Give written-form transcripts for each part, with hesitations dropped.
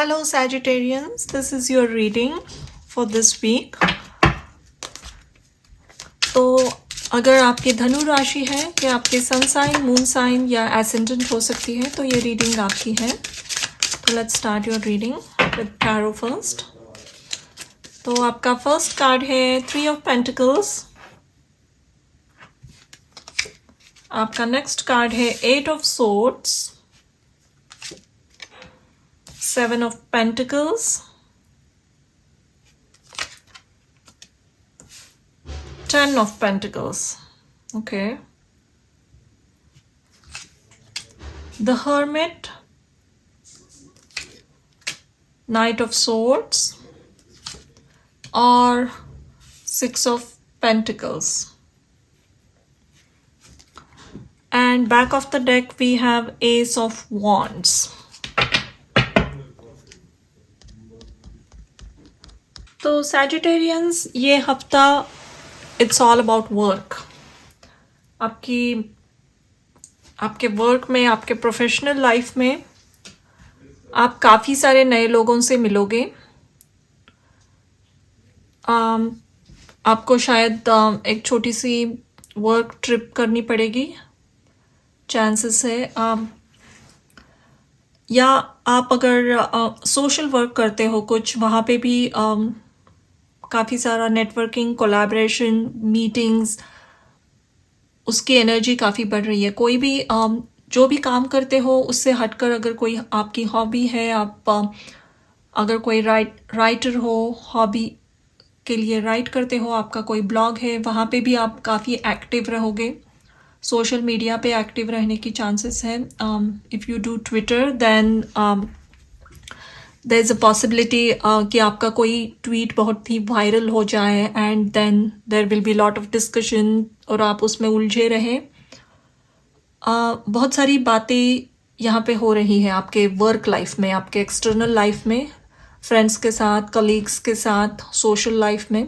Hello Sagittarians, this is your reading for this week. तो अगर आपकी धनु राशि है या आपके सन साइन, मून साइन या एसेंडेंट हो सकती है तो ये रीडिंग आपकी है. तो let's start your reading with tarot first. तो आपका फर्स्ट कार्ड है 3 ऑफ पेंटिकल्स. आपका नेक्स्ट कार्ड है 8 of swords, 7 of Pentacles, 10 of Pentacles. Okay. The Hermit, Knight of Swords, or 6 of Pentacles. And back of the deck we have Ace of Wands. तो Sagittarians, ये हफ्ता it's all about work. आपके work में, आपके professional life में आप काफ़ी सारे नए लोगों से मिलोगे. आपको शायद एक छोटी सी वर्क ट्रिप करनी पड़ेगी, चांसेस है. या आप अगर सोशल वर्क करते हो कुछ, वहाँ पे भी काफ़ी सारा नेटवर्किंग, कोलैबोरेशन, मीटिंग्स, उसकी एनर्जी काफ़ी बढ़ रही है. कोई भी जो भी काम करते हो उससे हटकर अगर कोई आपकी हॉबी है, आप अगर कोई राइटर हो, हॉबी के लिए राइट करते हो, आपका कोई ब्लॉग है, वहाँ पे भी आप काफ़ी एक्टिव रहोगे. सोशल मीडिया पे एक्टिव रहने की चांसेस है. If you do Twitter then there is a possibility कि आपका कोई ट्वीट बहुत ही वायरल हो जाए and then there will be lot of discussion और आप उसमें उलझे रहें. बहुत सारी बातें यहाँ पे हो रही हैं आपके वर्क लाइफ में, आपके एक्सटर्नल लाइफ में, फ्रेंड्स के साथ, कलीग्स के साथ, सोशल लाइफ में.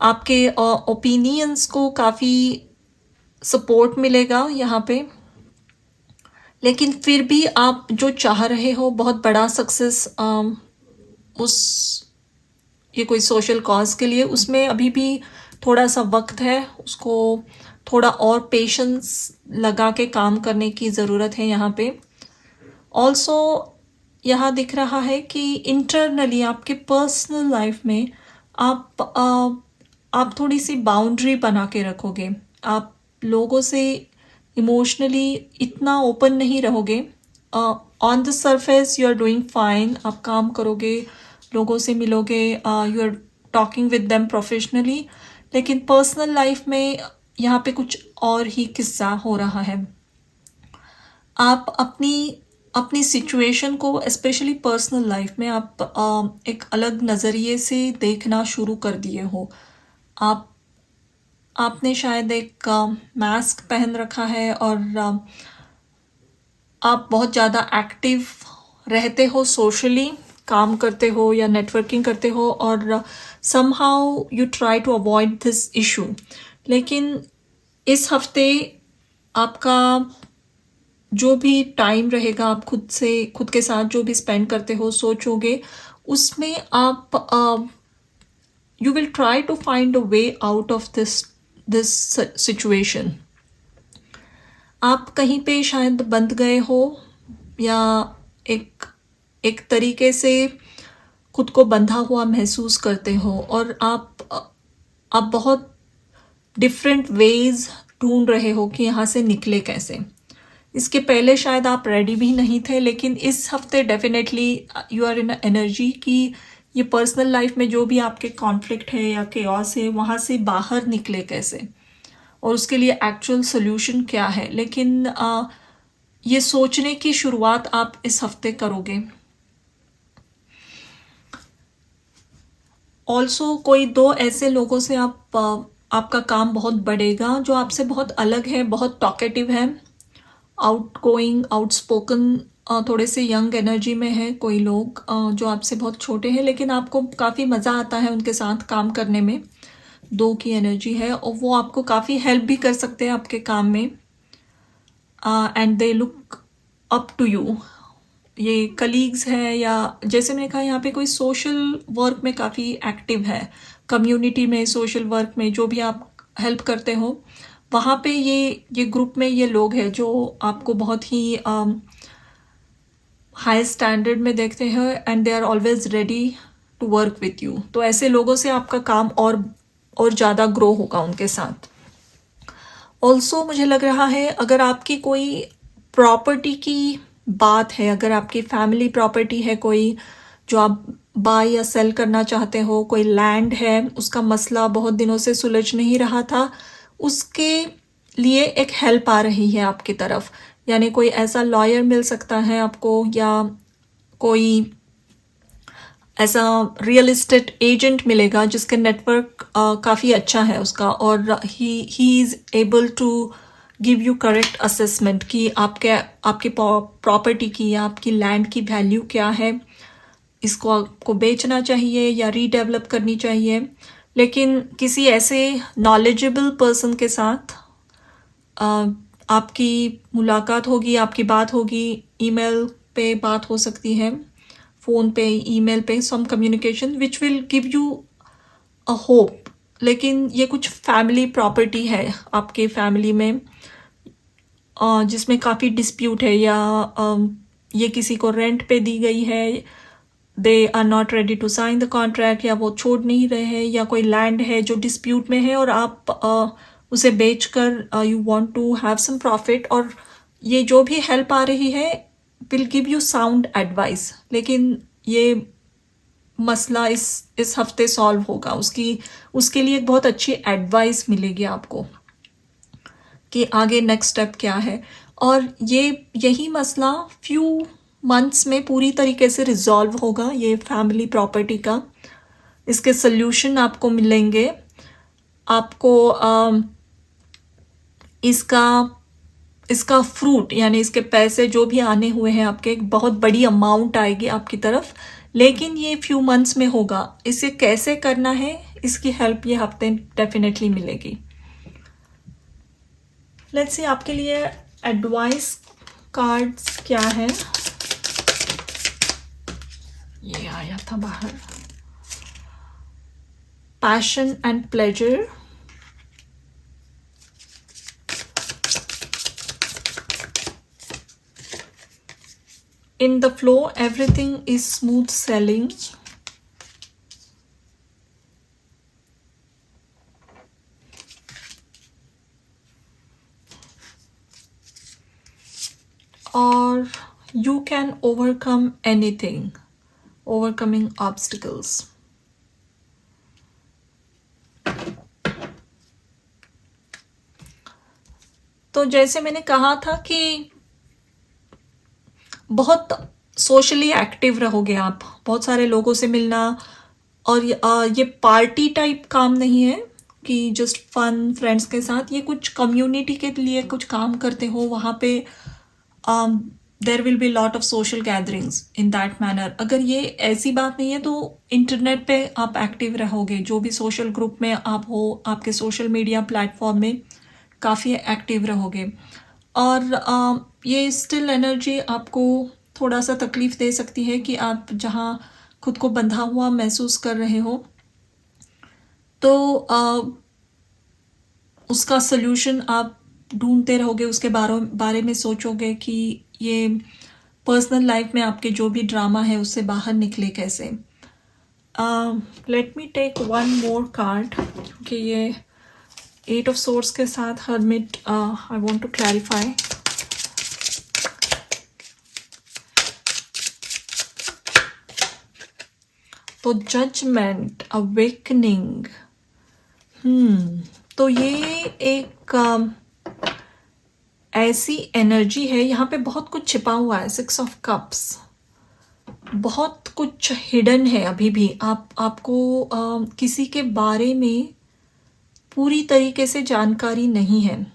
आपके ओपिनियंस को काफ़ी सपोर्ट मिलेगा यहाँ पे. लेकिन फिर भी आप जो चाह रहे हो, बहुत बड़ा सक्सेस, ये कोई सोशल कॉज के लिए, उसमें अभी भी थोड़ा सा वक्त है. उसको थोड़ा और पेशेंस लगा के काम करने की ज़रूरत है यहाँ पे. ऑल्सो यहाँ दिख रहा है कि इंटरनली आपके पर्सनल लाइफ में आप थोड़ी सी बाउंड्री बना के रखोगे. आप लोगों से इमोशनली इतना ओपन नहीं रहोगे. On the surface you are doing fine, आप काम करोगे, लोगों से मिलोगे, you are talking with them professionally. लेकिन पर्सनल लाइफ में यहाँ पे कुछ और ही किस्सा हो रहा है. आप अपनी सिचुएशन को, स्पेशली पर्सनल लाइफ में, आप एक अलग नज़रिए से देखना शुरू कर दिए हो. आपने शायद एक मास्क पहन रखा है और आप बहुत ज़्यादा एक्टिव रहते हो, सोशली काम करते हो या नेटवर्किंग करते हो, और somehow you try to avoid this issue. लेकिन इस हफ्ते आपका जो भी टाइम रहेगा, आप खुद के साथ जो भी स्पेंड करते हो, सोचोगे, उसमें आप you will try to find a way out of this situation. आप कहीं पे शायद बंध गए हो या एक तरीके से खुद को बंधा हुआ महसूस करते हो, और आप बहुत डिफरेंट वेज ढूंढ रहे हो कि यहाँ से निकले कैसे. इसके पहले शायद आप रेडी भी नहीं थे, लेकिन इस हफ्ते definitely you are in energy कि ये पर्सनल लाइफ में जो भी आपके कॉन्फ्लिक्ट है या केओस है, वहाँ से बाहर निकले कैसे, और उसके लिए एक्चुअल सोल्यूशन क्या है. लेकिन ये सोचने की शुरुआत आप इस हफ्ते करोगे. ऑल्सो कोई दो ऐसे लोगों से आपका काम बहुत बढ़ेगा जो आपसे बहुत अलग है, बहुत टॉकेटिव है, आउटगोइंग, आउटस्पोकन, थोड़े से यंग एनर्जी में है. कोई लोग जो आपसे बहुत छोटे हैं, लेकिन आपको काफ़ी मज़ा आता है उनके साथ काम करने में. 2 की एनर्जी है और वो आपको काफ़ी हेल्प भी कर सकते हैं आपके काम में. And they look up to you ये कलीग्स हैं या जैसे मैंने कहा यहाँ पे कोई सोशल वर्क में काफ़ी एक्टिव है, कम्युनिटी में, सोशल वर्क में जो भी आप हेल्प करते हो वहाँ पे ये ग्रुप में ये लोग हैं जो आपको बहुत ही हाई स्टैंडर्ड में देखते हैं and they are always ready to work with you. तो ऐसे लोगों से आपका काम और ज़्यादा ग्रो होगा उनके साथ। ऑल्सो मुझे लग रहा है अगर आपकी कोई प्रॉपर्टी की बात है, अगर आपकी फैमिली प्रॉपर्टी है कोई जो आप बाय या सेल करना चाहते हो, कोई लैंड है उसका मसला बहुत दिनों से सुलझ नहीं रहा था, उसके लिए एक हेल्प आ रही है आपकी तरफ, यानी कोई ऐसा लॉयर मिल सकता है आपको या कोई ऐसा रियल एस्टेट एजेंट मिलेगा जिसके नेटवर्क काफ़ी अच्छा है उसका और he is able to give you correct assessment कि आपकी प्रॉपर्टी की या आपकी लैंड की वैल्यू क्या है, इसको आपको बेचना चाहिए या रीडेवलप करनी चाहिए। लेकिन किसी ऐसे नॉलेजेबल पर्सन के साथ आपकी मुलाकात होगी, आपकी बात होगी, ईमेल पे बात हो सकती है, फ़ोन पे, ईमेल पे, some communication which will give you a hope. लेकिन ये कुछ फैमिली प्रॉपर्टी है आपके फैमिली में जिसमें काफ़ी डिस्प्यूट है या ये किसी को रेंट पे दी गई है, they are not ready to sign the contract या वो छोड़ नहीं रहे हैं, या कोई लैंड है जो डिस्प्यूट में है और आप उसे बेचकर you want to have some profit, और ये जो भी हेल्प आ रही है will give you sound advice. लेकिन ये मसला इस हफ्ते सॉल्व होगा, उसके लिए एक बहुत अच्छी एडवाइस मिलेगी आपको कि आगे नेक्स्ट स्टेप क्या है। और यही मसला फ्यू मंथ्स में पूरी तरीके से रिजॉल्व होगा, ये फैमिली प्रॉपर्टी का। इसके सल्यूशन आपको मिलेंगे, आपको इसका फ्रूट यानी इसके पैसे जो भी आने हुए हैं आपके, एक बहुत बड़ी अमाउंट आएगी आपकी तरफ, लेकिन ये फ्यू मंथ्स में होगा। इसे कैसे करना है इसकी हेल्प ये हफ्ते डेफिनेटली मिलेगी। लेट्स सी आपके लिए एडवाइस कार्ड्स क्या है। ये आया था बाहर, passion and pleasure, in the flow everything is smooth sailing, or you can overcome anything, overcoming obstacles। तो जैसे मैंने कहा था कि बहुत सोशली एक्टिव रहोगे आप, बहुत सारे लोगों से मिलना, और ये पार्टी टाइप काम नहीं है कि जस्ट फन फ्रेंड्स के साथ, ये कुछ कम्युनिटी के लिए कुछ काम करते हो, वहाँ पे there will be lot of social gatherings in that manner. अगर ये ऐसी बात नहीं है तो इंटरनेट पे आप एक्टिव रहोगे, जो भी सोशल ग्रुप में आप हो, आपके सोशल मीडिया प्लेटफॉर्म में काफ़ी एक्टिव रहोगे। और ये स्टिल एनर्जी आपको थोड़ा सा तकलीफ़ दे सकती है कि आप जहाँ खुद को बंधा हुआ महसूस कर रहे हो, तो उसका सल्यूशन आप ढूंढते रहोगे, उसके बारे में सोचोगे कि ये पर्सनल लाइफ में आपके जो भी ड्रामा है उससे बाहर निकले कैसे। Let me take one more card, क्योंकि ये 8 ऑफ सोर्ड्स के साथ hermit I want to clarify. तो जजमेंट, अवेकनिंग, तो ये एक ऐसी एनर्जी है, यहाँ पे बहुत कुछ छिपा हुआ है। 6 ऑफ कप्स, बहुत कुछ हिडन है अभी भी। आपको किसी के बारे में पूरी तरीके से जानकारी नहीं है।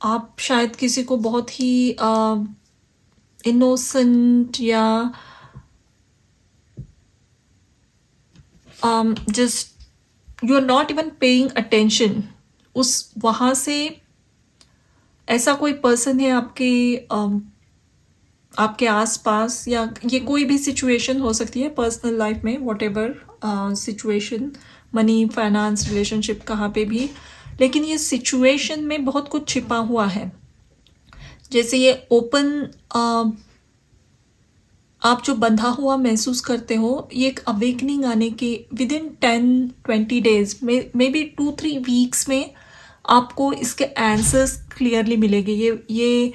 आप शायद किसी को बहुत ही इनोसेंट या just you are not even paying attention, उस वहाँ से ऐसा कोई पर्सन है आपके आसपास, या ये कोई भी सिचुएशन हो सकती है पर्सनल लाइफ में, what ever situation, money, finance, relationship, कहाँ पे भी, लेकिन ये सिचुएशन में बहुत कुछ छिपा हुआ है. जैसे ये ओपन आप जो बंधा हुआ महसूस करते हो, ये एक अवेकनिंग आने के विद इन 10-20 डेज में, मे बी 2-3 वीक्स में आपको इसके आंसर्स क्लियरली मिलेंगे. ये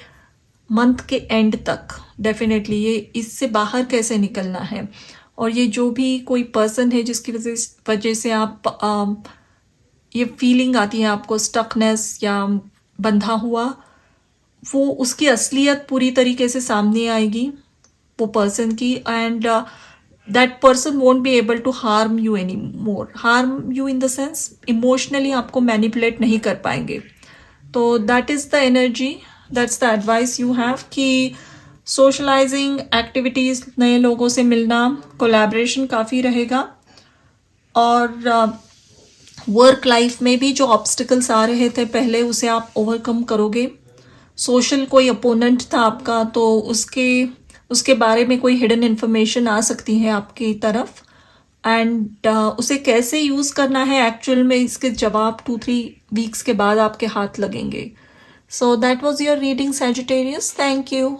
मंथ के एंड तक डेफिनेटली ये इससे बाहर कैसे निकलना है. और ये जो भी कोई पर्सन है जिसकी वजह से आप ये फीलिंग आती है आपको स्टकनेस या बंधा हुआ, वो उसकी असलियत पूरी तरीके से सामने आएगी वो पर्सन की. And that person won't be able to harm you any more. Harm you in the sense emotionally आपको मैनिपुलेट नहीं कर पाएंगे. तो that is the energy, that's the advice you have कि सोशलाइजिंग एक्टिविटीज़, नए लोगों से मिलना, कोलैबोरेशन काफ़ी रहेगा. और वर्क लाइफ में भी जो ऑब्स्टिकल्स आ रहे थे पहले, उसे आप ओवरकम करोगे. सोशल कोई अपोनेंट था आपका, तो उसके बारे में कोई हिडन इन्फॉर्मेशन आ सकती है आपकी तरफ. एंड उसे कैसे यूज़ करना है एक्चुअल में, इसके जवाब 2-3 वीक्स के बाद आपके हाथ लगेंगे. So that was your reading, Sagittarius. Thank you.